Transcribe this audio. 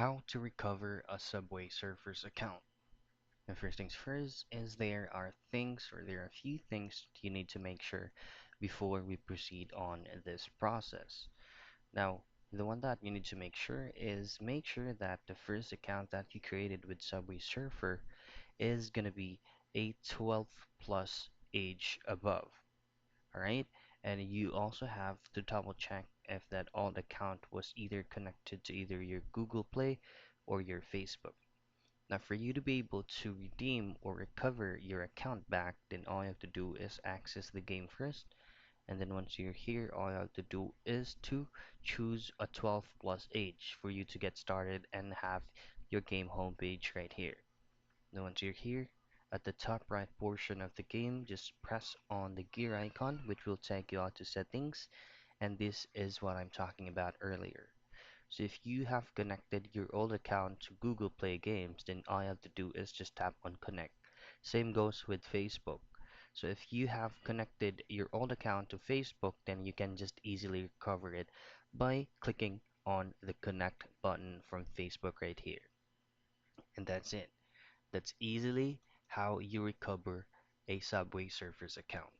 How to recover a Subway Surfers account. The first things first is there are a few things you need to make sure before we proceed on this process. Now, the one that you need to make sure that the first account that you created with Subway Surfer is gonna be a 12 plus age above. Alright? And you also have to double check if that old account was either connected to either your Google Play or your Facebook. Now, for you to be able to redeem or recover your account back, then all you have to do is access the game first. And then once you're here, all you have to do is to choose a 12 plus age for you to get started and have your game homepage right here. Now, once you're here, at the top right portion of the game, just press on the gear icon, which will take you out to settings. And this is what I'm talking about earlier. So if you have connected your old account to Google Play Games, then all you have to do is just tap on connect. Same goes with Facebook. So if you have connected your old account to Facebook, then you can just easily recover it by clicking on the connect button from Facebook right here. And that's it. That's easily how you recover a Subway Surfers account.